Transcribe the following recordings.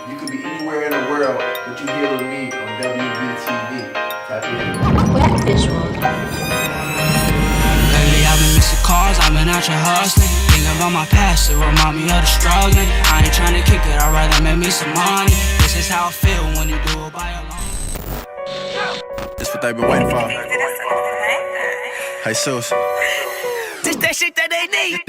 You could be anywhere in the world, but you here with me on WVTV. Tap in. Lately I've been missing calls, I've been out here hustling. Thinking about my past, it remind me of the struggling. I ain't trying to kick it, I'd rather make me some money. This is how I feel when you do it by alone. This what they been waiting for. Hey, Sus. This that shit that they need.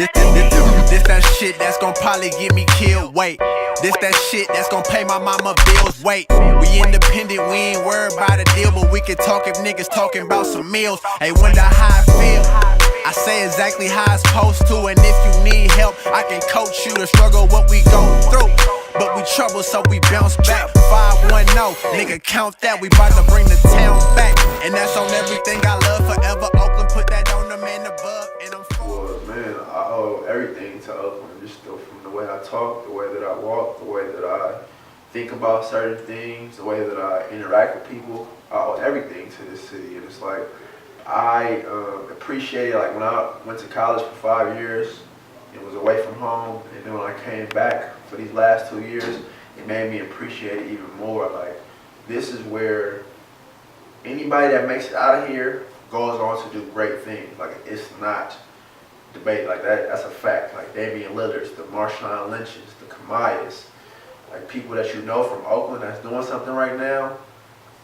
This that shit that's gon' probably get me killed. Wait. This that shit that's gon' pay my mama bills. Wait. We independent, we ain't worried about a deal, but we can talk if niggas talking about some meals. Hey, wonder how I feel. I say exactly how it's supposed to, and if you need help, I can coach you to struggle what we go through. But we trouble, so we bounce back. 510, nigga, count that. We bout to bring the town back, and that's on everything I love forever. Oakland, put that on the man above, and I'm Well, man, I owe everything to Oakland. Just from the way I talk, the way that I walk, the way that I think about certain things, the way that I interact with people. I owe everything to this city, and it's like I appreciate it. Like when I went to college for 5 years, it was away from home, and then when I came back for these last 2 years, it made me appreciate it even more. Like, this is where anybody that makes it out of here goes on to do great things. Like, it's not debate like that. That's a fact. Like Damian Lillards, the Marshawn Lynch's, the Kamayas, like people that you know from Oakland that's doing something right now.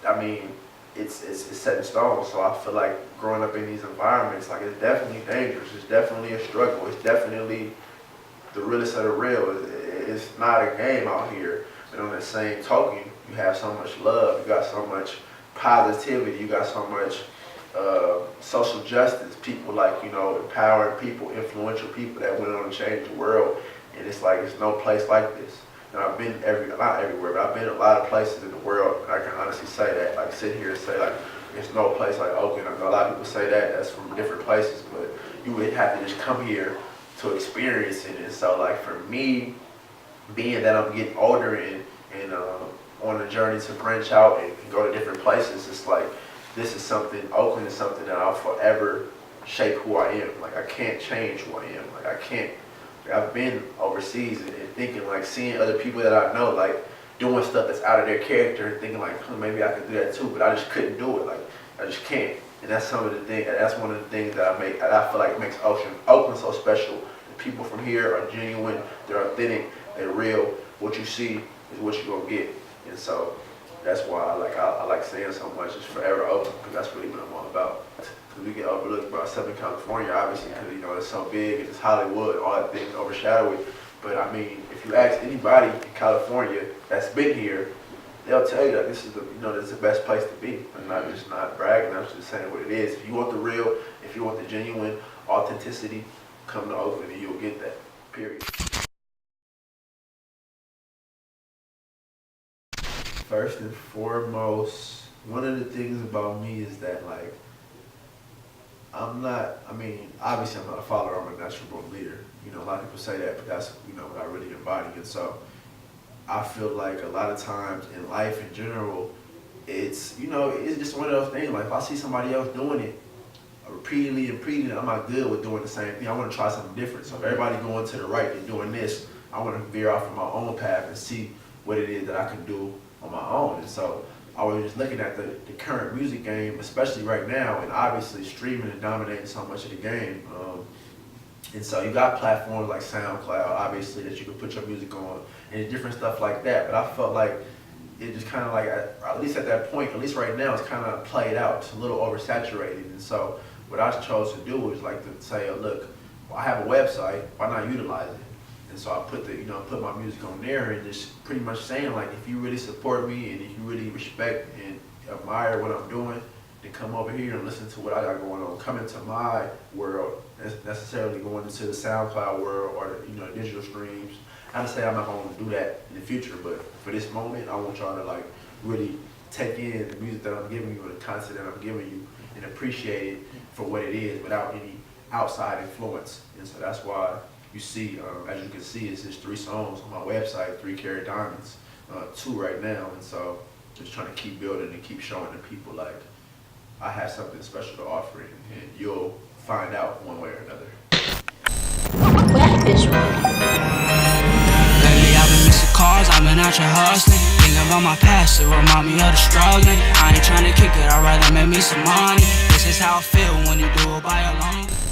I mean, it's set in stone. So I feel like growing up in these environments, like it's definitely dangerous. It's definitely a struggle. It's definitely the realest of the real. It's not a game out here. And on that same token, you have so much love. You got so much positivity. You got so much social justice. People like, empowering people, influential people that went on to change the world. And it's like, there's no place like this. And I've been not everywhere, but I've been a lot of places in the world. I can honestly say that, like sit here and say like, there's no place like Oakland. I know a lot of people say that, that's from different places, but you would have to just come here to experience it. And so like for me, being that I'm getting older and on a journey to branch out and go to different places, it's like, this is something, Oakland is something that I'll forever shape who I am. Like I can't change who I am. Like I can't. I've been overseas and thinking like seeing other people that I know like doing stuff that's out of their character and thinking like, maybe I could do that too, but I just couldn't do it. Like I just can't. And that's some of the things. That's one of the things that I feel like makes Oakland so special. The people from here are genuine. They're authentic. They're real. What you see is what you're gonna get. And so that's why I like saying so much. It's forever Oakland because that's really what I'm all about. Because we get overlooked by Southern California, obviously, because it's so big and it's Hollywood, all that things overshadow it. But I mean, if you ask anybody in California that's been here, they'll tell you that this is this is the best place to be. I'm not bragging. I'm just saying what it is. If you want the real, if you want the genuine authenticity, come to Oakland and you'll get that. Period. First and foremost, one of the things about me is that like. Obviously I'm not a follower, I'm a natural born leader. A lot of people say that, but that's, what I really embody. And so I feel like a lot of times in life in general, it's just one of those things. Like if I see somebody else doing it repeatedly, I'm not good with doing the same thing. I want to try something different. So if everybody going to the right and doing this, I want to veer off of my own path and see what it is that I can do on my own. And so I was just looking at the current music game, especially right now, and obviously streaming and dominating so much of the game. And so you got platforms like SoundCloud, obviously, that you can put your music on, and different stuff like that. But I felt like it just kind of like, at least at that point, at least right now, it's kind of played out. It's a little oversaturated. And so what I chose to do was like to say, look, I have a website, why not utilize it? And so I put my music on there and just pretty much saying like, if you really support me and if you really respect and admire what I'm doing, then come over here and listen to what I got going on. Come into my world, necessarily going into the SoundCloud world or digital streams. I say I'm not going to do that in the future, but for this moment, I want y'all to like really take in the music that I'm giving you and the content that I'm giving you and appreciate it for what it is without any outside influence. And so that's why you see, as you can see, it's just 3 songs on my website, 3 Carat Diamonds, 2 right now. And so just trying to keep building and keep showing the people like I have something special to offer, and you'll find out one way or another. Lately I've been missing cars, I've been out here hustling. Think about my past, it remind me of the struggling. I ain't tryna kick it, I'd rather make me some money. This is how I feel when you do it by alone.